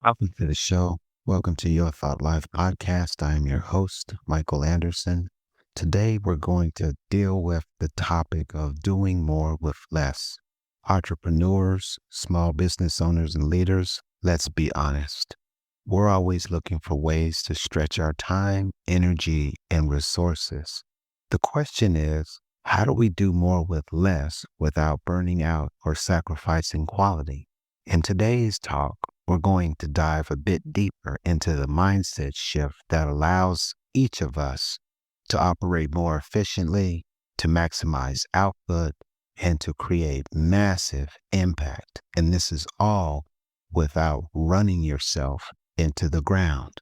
Welcome to the show. Welcome to Your Thought Life podcast. I am your host, Michael Anderson. Today, we're going to deal with the topic of doing more with less. Entrepreneurs, small business owners, and leaders, let's be honest. We're always looking for ways to stretch our time, energy, and resources. The question is, how do we do more with less without burning out or sacrificing quality? In today's talk, we're going to dive a bit deeper into the mindset shift that allows each of us to operate more efficiently, to maximize output, and to create massive impact. And this is all without running yourself into the ground.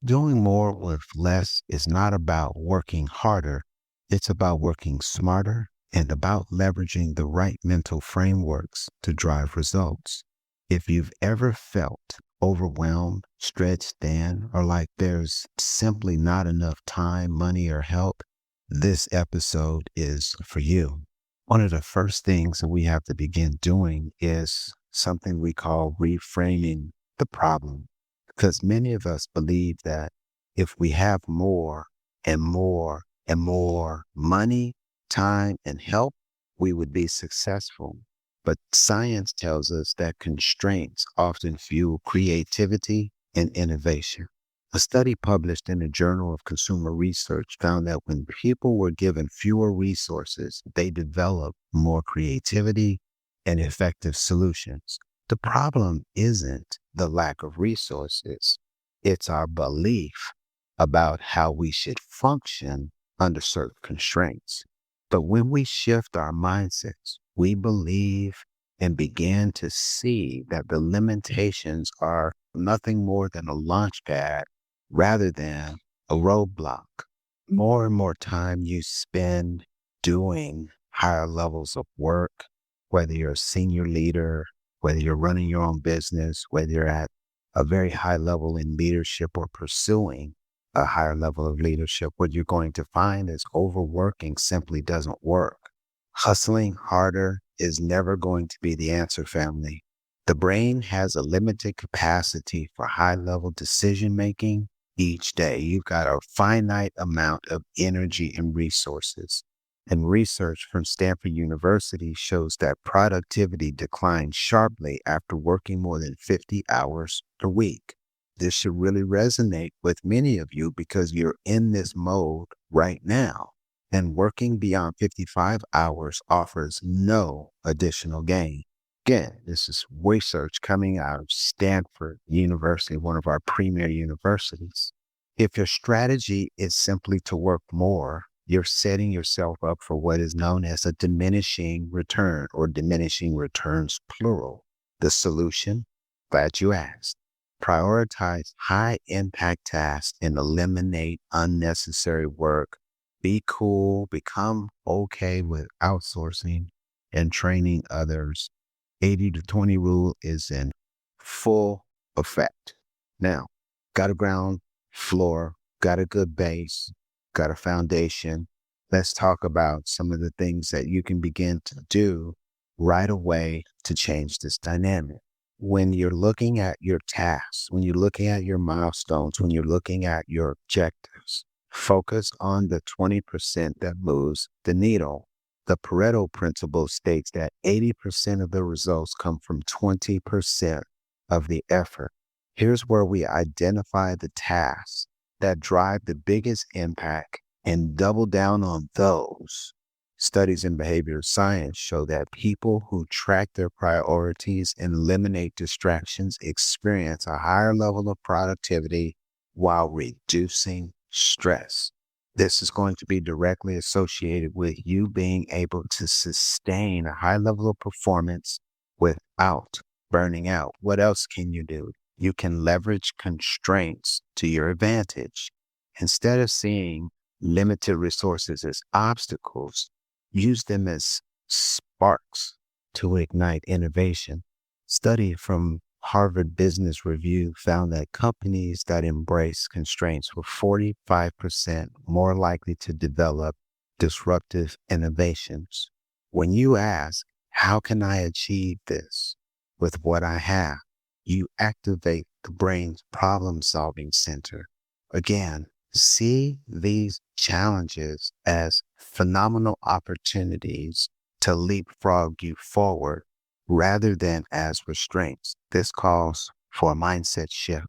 Doing more with less is not about working harder. It's about working smarter and about leveraging the right mental frameworks to drive results. If you've ever felt overwhelmed, stretched thin, or like there's simply not enough time, money, or help, this episode is for you. One of the first things that we have to begin doing is something we call reframing the problem. Because many of us believe that if we have more and more and more money, time, and help, we would be successful. But science tells us that constraints often fuel creativity and innovation. A study published in the Journal of Consumer Research found that when people were given fewer resources, they developed more creativity and effective solutions. The problem isn't the lack of resources, it's our belief about how we should function under certain constraints. But when we shift our mindsets, we believe and begin to see that the limitations are nothing more than a launch pad rather than a roadblock. More and more time you spend doing higher levels of work, whether you're a senior leader, whether you're running your own business, whether you're at a very high level in leadership or pursuing a higher level of leadership, what you're going to find is overworking simply doesn't work. Hustling harder is never going to be the answer, family. The brain has a limited capacity for high level decision making each day. You've got a finite amount of energy and resources. And research from Stanford University shows that productivity declines sharply after working more than 50 hours a week. This should really resonate with many of you because you're in this mode right now. And working beyond 55 hours offers no additional gain. Again, this is research coming out of Stanford University, one of our premier universities. If your strategy is simply to work more, you're setting yourself up for what is known as a diminishing return or diminishing returns plural. The solution? Glad you asked. Prioritize high impact tasks and eliminate unnecessary work. Be cool, become okay with outsourcing and training others. 80 to 20 rule is in full effect. Now, got a ground floor, got a good base, got a foundation. Let's talk about some of the things that you can begin to do right away to change this dynamic. When you're looking at your tasks, when you're looking at your milestones, when you're looking at your objectives, focus on the 20% that moves the needle. The Pareto principle states that 80% of the results come from 20% of the effort. Here's where we identify the tasks that drive the biggest impact and double down on those. Studies in behavioral science show that people who track their priorities and eliminate distractions experience a higher level of productivity while reducing stress. This is going to be directly associated with you being able to sustain a high level of performance without burning out. What else can you do? You can leverage constraints to your advantage. Instead of seeing limited resources as obstacles, use them as sparks to ignite innovation. Study from Harvard Business Review found that companies that embrace constraints were 45% more likely to develop disruptive innovations. When you ask, how can I achieve this with what I have? You activate the brain's problem solving center. Again, see these challenges as phenomenal opportunities to leapfrog you forward rather than as restraints. This calls for a mindset shift.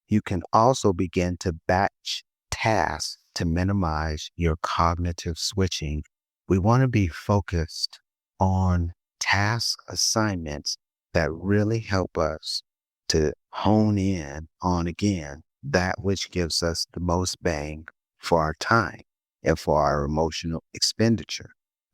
You can also begin to batch tasks to minimize your cognitive switching. We want to be focused on task assignments that really help us to hone in on, again, that which gives us the most bang for our time and for our emotional expenditure.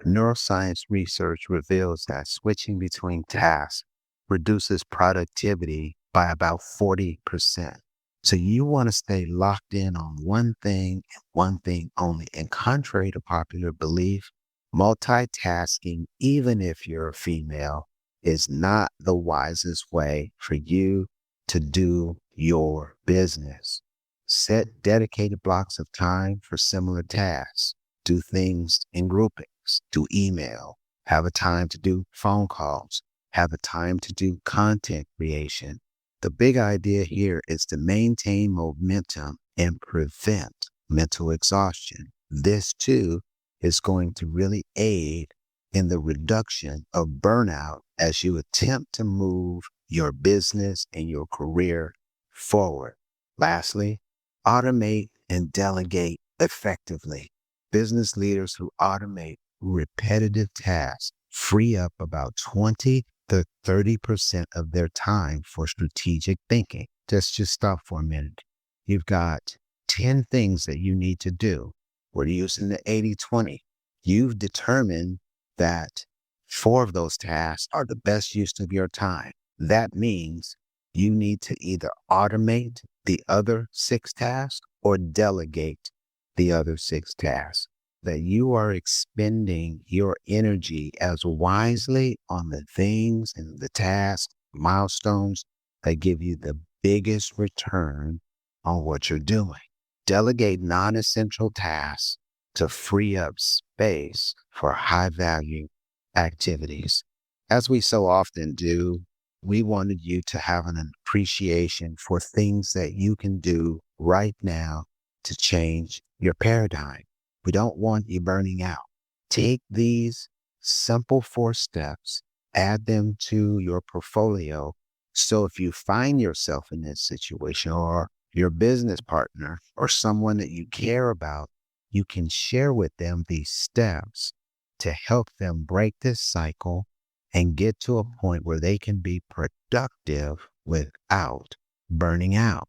Neuroscience research reveals that switching between tasks reduces productivity by about 40%. So you want to stay locked in on one thing and one thing only. And contrary to popular belief, multitasking, even if you're a female, is not the wisest way for you to do your business. Set dedicated blocks of time for similar tasks. Do things in groupings. Do email. Have a time to do phone calls. Have a time to do content creation. The big idea here is to maintain momentum and prevent mental exhaustion. This too is going to really aid in the reduction of burnout as you attempt to move your business and your career forward. Lastly, automate and delegate effectively. Business leaders who automate repetitive tasks free up about 20 to 30% of their time for strategic thinking. Just stop for a minute. You've got 10 things that you need to do. We're using the 80-20. You've determined that 4 of those tasks are the best use of your time. That means you need to either automate the other 6 tasks or delegate the other 6 tasks. That you are expending your energy as wisely on the things and the tasks, milestones that give you the biggest return on what you're doing. Delegate non-essential tasks to free up space for high-value activities. As we so often do, we wanted you to have an appreciation for things that you can do right now to change your paradigm. We don't want you burning out. Take these simple 4 steps, add them to your portfolio. So if you find yourself in this situation, or your business partner or someone that you care about, you can share with them these steps to help them break this cycle and get to a point where they can be productive without burning out.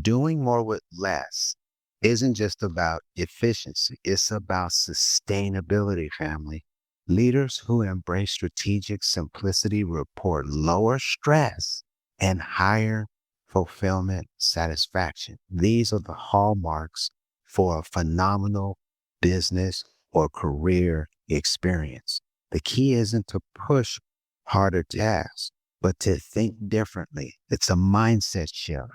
Doing more with less isn't just about efficiency. It's about sustainability, family. Leaders who embrace strategic simplicity report lower stress and higher fulfillment satisfaction. These are the hallmarks for a phenomenal business or career experience. The key isn't to push harder tasks, but to think differently. It's a mindset shift.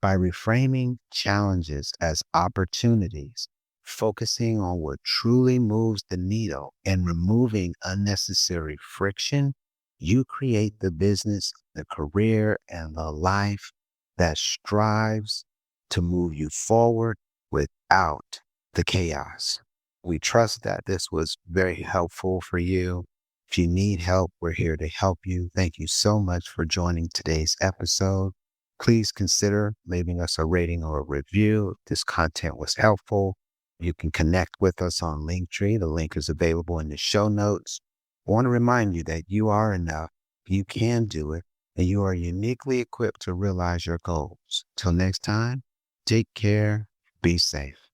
By reframing challenges as opportunities, focusing on what truly moves the needle, and removing unnecessary friction, you create the business, the career, and the life that strives to move you forward without the chaos. We trust that this was very helpful for you. If you need help, we're here to help you. Thank you so much for joining today's episode. Please consider leaving us a rating or a review if this content was helpful. You can connect with us on Linktree. The link is available in the show notes. I want to remind you that you are enough, you can do it, and you are uniquely equipped to realize your goals. Till next time, take care, be safe.